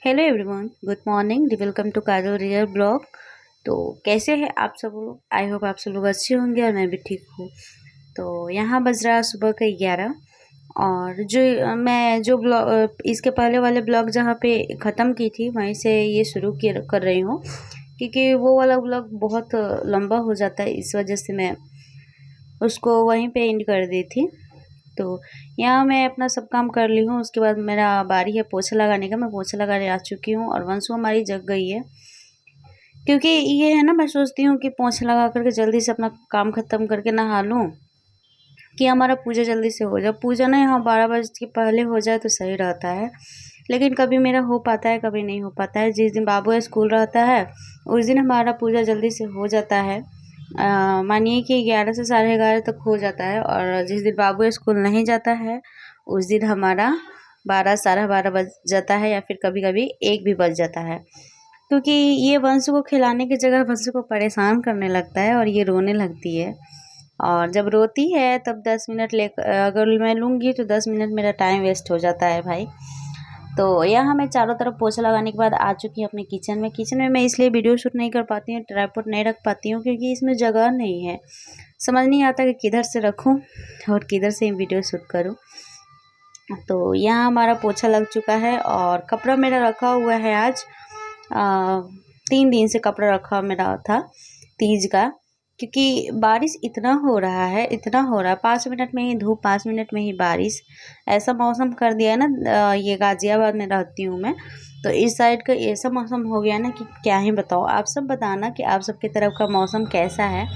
Hello everyone, good morning, welcome to Kajal real blog. तो कैसे हैं आप सब लोग? आई होप आप सब लोग अच्छे होंगे और मैं भी ठीक हूँ। तो यहाँ बज रहा है सुबह का 11। और मैं जो ब्लॉग इसके पहले वाले ब्लॉग जहाँ पे ख़त्म की थी वहीं से ये शुरू कर रही हूँ, क्योंकि वो वाला ब्लॉग बहुत लंबा हो जाता है, इस वजह से मैं उसको वहीं पे एंड कर दी थी। तो यहाँ मैं अपना सब काम कर ली हूँ। उसके बाद मेरा बारी है पोछा लगाने का। मैं पोछा लगाने आ चुकी हूँ और वंशु हमारी जग गई है, क्योंकि ये है ना, मैं सोचती हूँ कि पोछा लगा करके जल्दी से अपना काम ख़त्म करके नहा लूँ कि हमारा पूजा जल्दी से हो जाए। पूजा ना यहाँ 12 बजे के पहले हो जाए तो सही रहता है, लेकिन कभी मेरा हो पाता है, कभी नहीं हो पाता है। जिस दिन बाबू स्कूल रहता है उस दिन हमारा पूजा जल्दी से हो जाता है। मानिए कि 11 से 11:30 तक हो जाता है, और जिस दिन बाबू स्कूल नहीं जाता है उस दिन हमारा 12 12:30 बज जाता है, या फिर कभी कभी 1 भी बज जाता है, क्योंकि ये वंशु को खिलाने की जगह वंशु को परेशान करने लगता है और ये रोने लगती है। और जब रोती है तब 10 मिनट ले, अगर मैं लूँगी तो 10 मिनट मेरा टाइम वेस्ट हो जाता है भाई। तो यहाँ मैं चारों तरफ पोछा लगाने के बाद आ चुकी हूँ अपने किचन में मैं इसलिए वीडियो शूट नहीं कर पाती हूँ, ट्राइपॉड नहीं रख पाती हूँ, क्योंकि इसमें जगह नहीं है। समझ नहीं आता कि किधर से रखूँ और किधर से वीडियो शूट करूँ। तो यहाँ हमारा पोछा लग चुका है और कपड़ा मेरा रखा हुआ है आज 3 दिन से कपड़ा रखा मेरा था तीज का, क्योंकि बारिश इतना हो रहा है, 5 मिनट में ही धूप, 5 मिनट में ही बारिश, ऐसा मौसम कर दिया है ना। ये गाजियाबाद में रहती हूँ मैं, तो इस साइड का ऐसा मौसम हो गया ना कि क्या ही बताओ। आप सब बताना कि आप सबकी तरफ का मौसम कैसा है।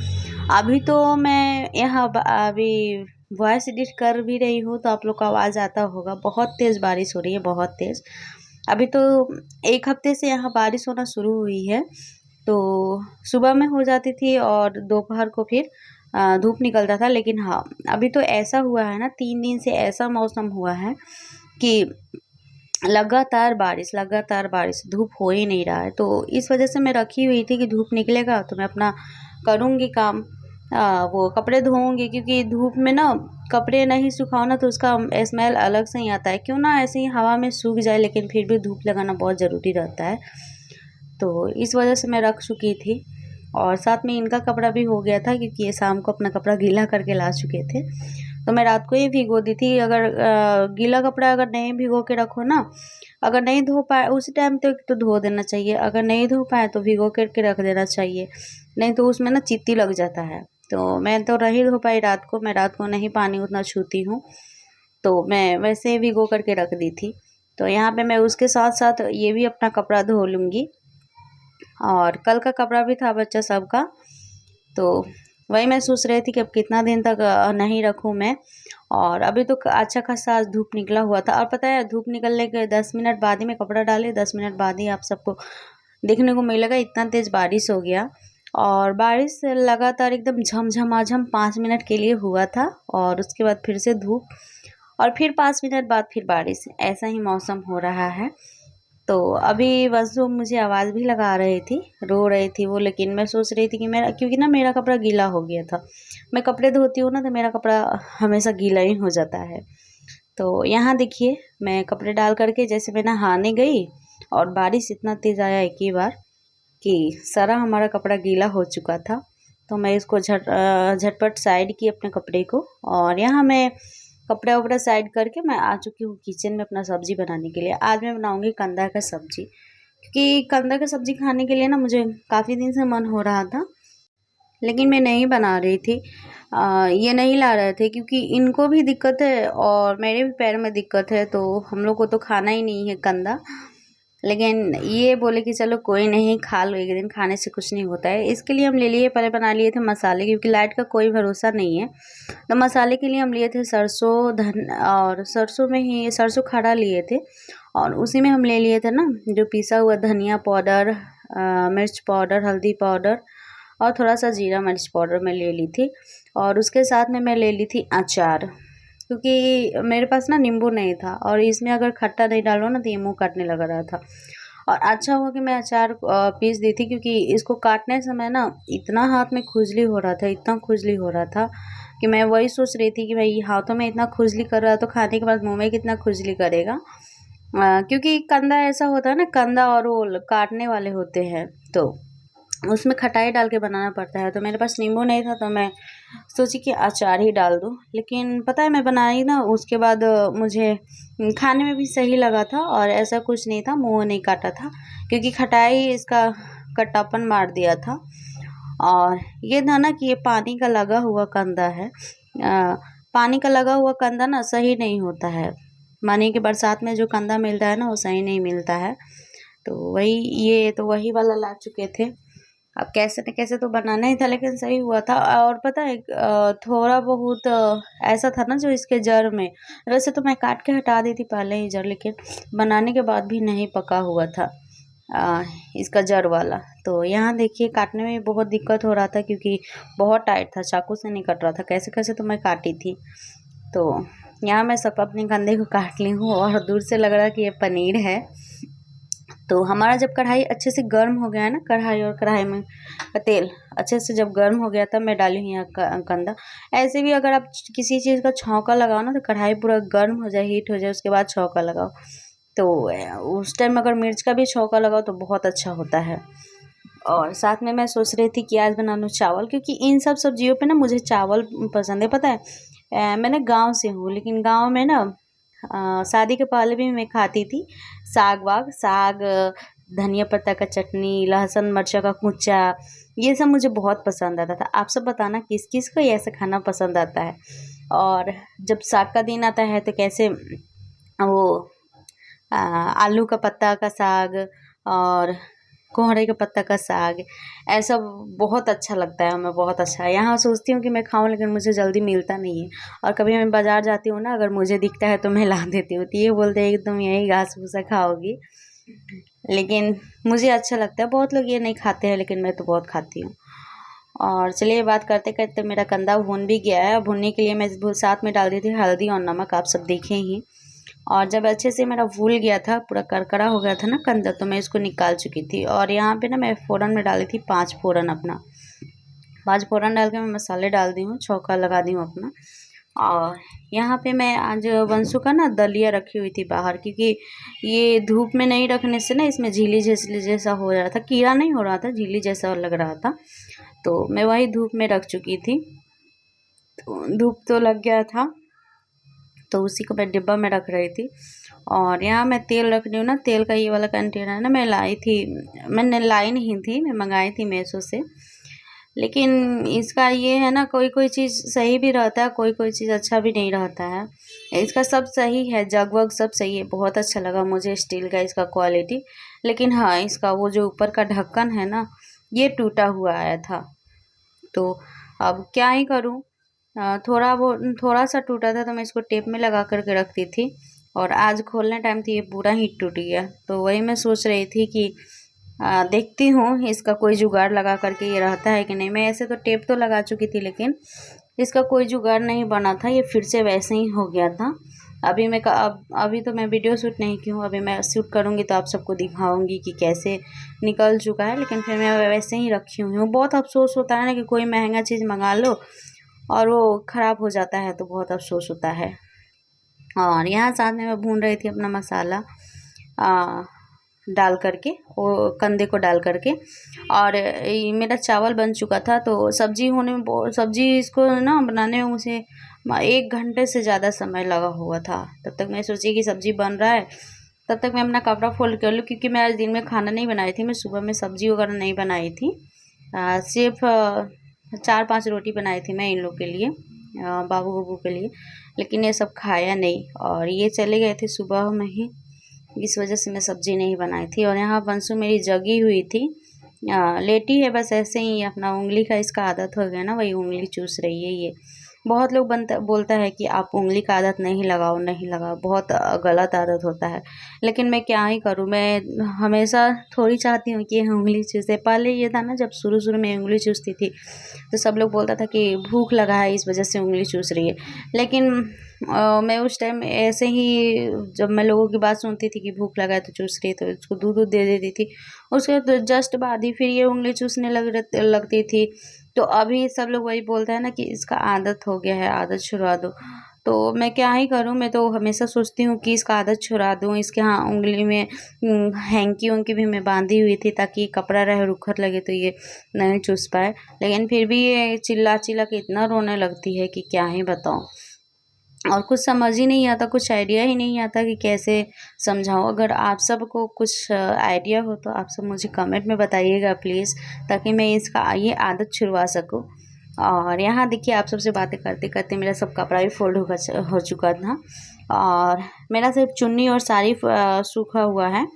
अभी तो मैं यहाँ अभी वॉइस एडिट कर भी रही हूँ, तो आप लोग को आवाज़ आता होगा। बहुत तेज़ बारिश हो रही है, बहुत तेज़। अभी तो 1 हफ्ते से यहाँ बारिश होना शुरू हुई है। तो सुबह में हो जाती थी और दोपहर को फिर धूप निकलता था। लेकिन हाँ, अभी तो ऐसा हुआ है ना, 3 दिन से ऐसा मौसम हुआ है कि लगातार बारिश, धूप हो ही नहीं रहा है। तो इस वजह से मैं रखी हुई थी कि धूप निकलेगा तो मैं अपना करूँगी काम, वो कपड़े धोऊँगी, क्योंकि धूप में ना कपड़े नहीं सुखाओ ना तो उसका स्मेल अलग से ही आता है। क्यों ना ऐसे ही हवा में सूख जाए, लेकिन फिर भी धूप लगाना बहुत ज़रूरी रहता है। तो इस वजह से मैं रख चुकी थी, और साथ में इनका कपड़ा भी हो गया था, क्योंकि ये शाम को अपना कपड़ा गीला करके ला चुके थे। तो मैं रात को ही भिगो दी थी। अगर गीला कपड़ा अगर नहीं भिगो के रखो ना, अगर नहीं धो पाए उसी टाइम तक तो धो देना चाहिए, अगर नहीं धो पाए तो भिगो करके रख देना चाहिए, नहीं तो उसमें ना चित्ती लग जाता है। तो मैं तो नहीं धो पाई रात को, मैं रात को नहीं पानी उतना छूती हूँ, तो मैं वैसे ही भिगो करके रख दी थी। तो यहाँ पे मैं उसके साथ साथ ये भी अपना कपड़ा धो लूँगी, और कल का कपड़ा भी था बच्चा सबका। तो वही मैं सोच रही थी कि अब कितना दिन तक नहीं रखूँ मैं। और अभी तो अच्छा खासा आज धूप निकला हुआ था, और पता है धूप निकलने के 10 मिनट बाद ही मैं कपड़ा डाली, 10 मिनट बाद ही आप सबको देखने को मिलेगा इतना तेज़ बारिश हो गया। और बारिश लगातार एकदम झमझमाझम 5 मिनट के लिए हुआ था, और उसके बाद फिर से धूप, और फिर 5 मिनट बाद फिर बारिश, ऐसा ही मौसम हो रहा है। तो अभी वंशु मुझे आवाज़ भी लगा रही थी, रो रही थी वो, लेकिन मैं सोच रही थी कि मेरा, क्योंकि ना मेरा कपड़ा गीला हो गया था। मैं कपड़े धोती हूँ ना तो मेरा कपड़ा हमेशा गीला ही हो जाता है। तो यहाँ देखिए, मैं कपड़े डाल करके जैसे मैं नहाने गई, और बारिश इतना तेज़ आया एक ही बार कि सारा हमारा कपड़ा गीला हो चुका था। तो मैं इसको झटपट साइड की अपने कपड़े को, और यहाँ मैं कपड़ा वपड़ा साइड करके मैं आ चुकी हूँ किचन में अपना सब्जी बनाने के लिए। आज मैं बनाऊँगी कंदा का सब्जी, क्योंकि कंदा का सब्जी खाने के लिए ना मुझे काफ़ी दिन से मन हो रहा था, लेकिन मैं नहीं बना रही थी। ये नहीं ला रहे थे, क्योंकि इनको भी दिक्कत है और मेरे भी पैर में दिक्कत है, तो हम लोग को तो खाना ही नहीं है कंदा। लेकिन ये बोले कि चलो कोई नहीं, खा लो, एक दिन खाने से कुछ नहीं होता है। इसके लिए हम ले लिए, पहले बना लिए थे मसाले, क्योंकि लाइट का कोई भरोसा नहीं है। तो मसाले के लिए हम लिए थे सरसों, धन, और सरसों में ही सरसों खड़ा लिए थे, और उसी में हम ले लिए थे ना जो पिसा हुआ धनिया पाउडर, मिर्च पाउडर, हल्दी पाउडर, और थोड़ा सा जीरा मिर्च पाउडर मैं ले ली थी। और उसके साथ में मैं ले ली थी अचार, क्योंकि मेरे पास ना नींबू नहीं था, और इसमें अगर खट्टा नहीं डालो ना तो ये मुँह काटने लग रहा था। और अच्छा हुआ कि मैं अचार पीस दी थी, क्योंकि इसको काटने समय ना इतना हाथ में खुजली हो रहा था, इतना खुजली हो रहा था कि मैं वही सोच रही थी कि भाई हाथों में इतना खुजली कर रहा है तो खाने के बाद मुँह में कितना खुजली करेगा। क्योंकि कंदा ऐसा होता है ना, कंदा और वो काटने वाले होते हैं, तो उसमें खटाई डाल के बनाना पड़ता है। तो मेरे पास नींबू नहीं था, तो मैं सोची कि अचार ही डाल दूँ। लेकिन पता है मैं बनाई ना, उसके बाद मुझे खाने में भी सही लगा था और ऐसा कुछ नहीं था, मुँह नहीं काटा था, क्योंकि खटाई इसका खट्टापन मार दिया था। और ये था ना कि ये पानी का लगा हुआ कंदा है। पानी का लगा हुआ कंदा ना सही नहीं होता है, मानिए कि बरसात में जो कंदा मिलता है ना वो सही नहीं मिलता है। तो वही, ये तो वही वाला ला चुके थे। अब कैसे न कैसे तो बनाना ही था, लेकिन सही हुआ था। और पता है थोड़ा बहुत ऐसा था ना जो इसके जड़ में, वैसे तो मैं काट के हटा दी थी पहले ही जड़, लेकिन बनाने के बाद भी नहीं पका हुआ था अ, इसका जड़ वाला। तो यहाँ देखिए काटने में बहुत दिक्कत हो रहा था, क्योंकि बहुत टाइट था, चाकू से नहीं कट रहा था, कैसे कैसे तो मैं काटी थी। तो यहाँ मैं सब अपने कंधे को काट ली हूँ और दूर से लग रहा है कि ये पनीर है। तो हमारा जब कढ़ाई अच्छे से गर्म हो गया है ना, कढ़ाई और कढ़ाई में का तेल अच्छे से जब गर्म हो गया तब मैं डाली हूँ यहाँ कंदा। ऐसे भी अगर आप किसी चीज़ का छौंका लगाओ ना, तो कढ़ाई पूरा गर्म हो जाए, हीट हो जाए, उसके बाद छौंका लगाओ। तो उस टाइम अगर मिर्च का भी छौंका लगाओ तो बहुत अच्छा होता है। और साथ में मैं सोच रही थी कि आज बना लूँ चावल, क्योंकि इन सब सब्जियों पे ना मुझे चावल पसंद है। पता है मैंने गांव से हूँ, लेकिन गांव में ना शादी के पहले भी मैं खाती थी साग, धनिया पत्ता का चटनी, लहसुन मिर्चा का कुचा, ये सब मुझे बहुत पसंद आता था। आप सब बताना किस किस को ये ऐसा खाना पसंद आता है। और जब साग का दिन आता है तो कैसे वो आलू का पत्ता का साग और कोहरे के पत्ता का साग, ऐसा बहुत अच्छा लगता है हमें, बहुत अच्छा है। यहाँ सोचती हूँ कि मैं खाऊं, लेकिन मुझे जल्दी मिलता नहीं है। और कभी मैं बाजार जाती हूँ ना, अगर मुझे दिखता है तो मैं ला देती हूँ। तो ये बोलते हैं कि तुम यही घास भूसा खाओगी, लेकिन मुझे अच्छा लगता है। बहुत लोग ये नहीं खाते हैं, लेकिन मैं तो बहुत खाती हूँ। और चलिए बात करते करते मेरा कंदा भून भी गया है। भूनने के लिए मैं साथ में डाल दी थी हल्दी और नमक, आप सब देखें ही। और जब अच्छे से मेरा भूल गया था, पूरा करकरा हो गया था ना कंदा, तो मैं इसको निकाल चुकी थी। और यहाँ पे ना मैं फ़ोरन में डाली थी 5 फ़ोरन अपना। 5 फ़ोरन डाल के मैं मसाले डाल दी हूँ, छौंका लगा दी हूँ अपना। और यहाँ पे मैं आज वंशु का ना दलिया रखी हुई थी बाहर, क्योंकि ये धूप में नहीं रखने से ना इसमें झीली जैसा हो रहा था, कीड़ा नहीं हो रहा था, झीली जैसा लग रहा था। तो मैं वही धूप में रख चुकी थी, तो धूप तो लग गया था, तो उसी को मैं डिब्बा में रख रही थी। और यहाँ मैं तेल रख रही हूँ ना, तेल का ये वाला कंटेनर ना मैं लाई थी, मैंने लाई नहीं थी, मैं मंगाई थी मीशो से। लेकिन इसका ये है ना, कोई कोई चीज़ सही भी रहता है, कोई कोई चीज़ अच्छा भी नहीं रहता है। इसका सब सही है, जग वग सब सही है, बहुत अच्छा लगा मुझे स्टील का इसका क्वालिटी। लेकिन हाँ, इसका वो जो ऊपर का ढक्कन है ना, ये टूटा हुआ आया था। तो अब क्या ही करूँ, थोड़ा सा टूटा था, तो मैं इसको टेप में लगा करके रखती थी, और आज खोलने टाइम तो ये पूरा ही टूट गया। तो वही मैं सोच रही थी कि देखती हूँ इसका कोई जुगाड़ लगा करके ये रहता है कि नहीं। मैं ऐसे तो टेप तो लगा चुकी थी, लेकिन इसका कोई जुगाड़ नहीं बना था, ये फिर से वैसे ही हो गया था। अभी तो मैं वीडियो शूट नहीं की हूँ, अभी मैं शूट करूँगी तो आप सबको दिखाऊंगी कि कैसे निकल चुका है। लेकिन फिर मैं वैसे ही रखी हुई हूँ। बहुत अफसोस होता है ना कि कोई महंगा चीज़ मंगा लो और वो ख़राब हो जाता है, तो बहुत अफसोस होता है। और यहाँ साथ में मैं भून रही थी अपना मसाला डाल करके, वो कंदे को डाल करके। और मेरा चावल बन चुका था, तो सब्जी होने में सब्जी इसको ना बनाने में मुझे 1 घंटे से ज़्यादा समय लगा हुआ था। तब तक मैं सोची कि सब्जी बन रहा है, तब तक मैं अपना कपड़ा फोल्ड कर लूँ, क्योंकि मैं आज दिन में खाना नहीं बनाई थी, मैं सुबह में सब्जी वगैरह नहीं बनाई थी। सिर्फ 4-5 रोटी बनाई थी मैं इन लोग के लिए, बाबू बबू के लिए, लेकिन ये सब खाया नहीं और ये चले गए थे सुबह में ही, इस वजह से मैं सब्जी नहीं बनाई थी। और यहाँ बंसु मेरी जगी हुई थी, लेटी है बस ऐसे ही, अपना उंगली का इसका आदत हो गया ना, वही उंगली चूस रही है ये। बहुत लोग बोलता है कि आप उंगली का आदत नहीं लगाओ, नहीं लगाओ, बहुत गलत आदत होता है। लेकिन मैं क्या ही करूँ, मैं हमेशा थोड़ी चाहती हूँ कि ये उंगली चूसे। पहले ये था ना, जब शुरू शुरू में उंगली चूसती थी, तो सब लोग बोलता था कि भूख लगा है इस वजह से उंगली चूस रही है। लेकिन मैं उस टाइम ऐसे ही, जब मैं लोगों की बात सुनती थी कि भूख लगा है तो चूस रही है, तो उसको दूध दूध दे देती थी। उसके जस्ट बाद ही फिर ये उंगली चूसने लगती थी। तो अभी सब लोग वही बोलते हैं ना कि इसका आदत हो गया है, आदत छुड़वा दो। तो मैं क्या ही करूँ, मैं तो हमेशा सोचती हूँ कि इसका आदत छुड़ा दूँ। इसके हाँ उँगली में हैंकी-वैंकी भी मैं बाँधी हुई थी ताकि कपड़ा रहे रुखर लगे तो ये नहीं चूस पाए। लेकिन फिर भी ये चिल्ला-चिल्ला के इतना रोने लगती है कि क्या ही बताऊँ। और कुछ समझ ही नहीं आता, कुछ आइडिया ही नहीं आता कि कैसे समझाऊँ। अगर आप सबको कुछ आइडिया हो तो आप सब मुझे कमेंट में बताइएगा प्लीज़, ताकि मैं इसका ये आदत छुड़वा सकूँ। और यहाँ देखिए आप सबसे बातें करते-करते मेरा सब कपड़ा भी फ़ोल्ड हो चुका था और मेरा सिर्फ़ चुन्नी और साड़ी सूखा हुआ है।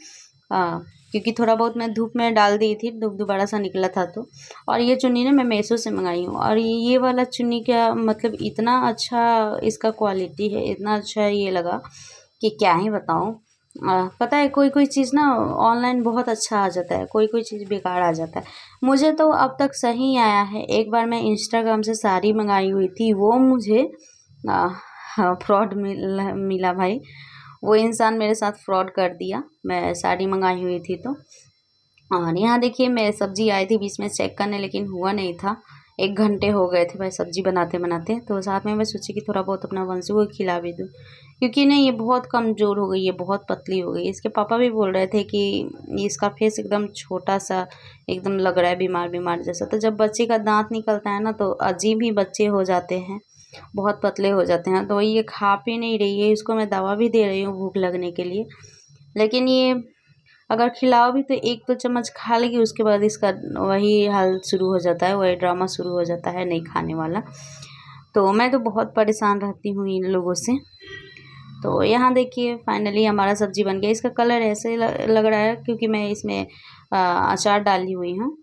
क्योंकि थोड़ा बहुत मैं धूप में डाल दी थी, धूप दोबारा सा निकला था तो। और ये चुन्नी ना मैं मीशो से मंगाई हूँ और ये वाला चुन्नी का मतलब इतना अच्छा इसका क्वालिटी है, इतना अच्छा ये लगा कि क्या ही बताऊँ। पता है कोई-कोई चीज़ ना ऑनलाइन बहुत अच्छा आ जाता है, कोई-कोई चीज़ बेकार आ जाता है। मुझे तो अब तक सही आया है। एक बार मैं इंस्टाग्राम से साड़ी मंगाई हुई थी, वो मुझे अ, फ्रॉड मिला भाई। वो इंसान मेरे साथ फ्रॉड कर दिया। मैं साड़ी मंगाई हुई थी तो। और यहाँ देखिए मैं सब्ज़ी आई थी बीच में चेक करने, लेकिन हुआ नहीं था। 1 घंटे हो गए थे भाई सब्ज़ी बनाते-बनाते। तो साथ में मैं सोची कि थोड़ा बहुत अपना वंशु को खिला भी दूँ। क्योंकि ना ये बहुत कमज़ोर हो गई है, बहुत पतली हो गई है। इसके पापा भी बोल रहे थे कि इसका फेस एकदम छोटा-सा एकदम लग रहा है बीमार-बीमार जैसा। तो जब बच्चे का दाँत निकलता है ना तो अजीब ही बच्चे हो जाते हैं, बहुत पतले हो जाते हैं। तो ये खा पी नहीं रही है, इसको मैं दवा भी दे रही हूँ भूख लगने के लिए। लेकिन ये अगर खिलाओ भी तो 1-2 चम्मच खा लेगी, उसके बाद इसका वही हाल शुरू हो जाता है, वही ड्रामा शुरू हो जाता है नहीं खाने वाला। तो मैं तो बहुत परेशान रहती हूँ इन लोगों से। तो यहाँ देखिए फाइनली हमारा सब्ज़ी बन गया। इसका कलर ऐसे लग रहा है क्योंकि मैं इसमें अचार डाली हुई हूँ।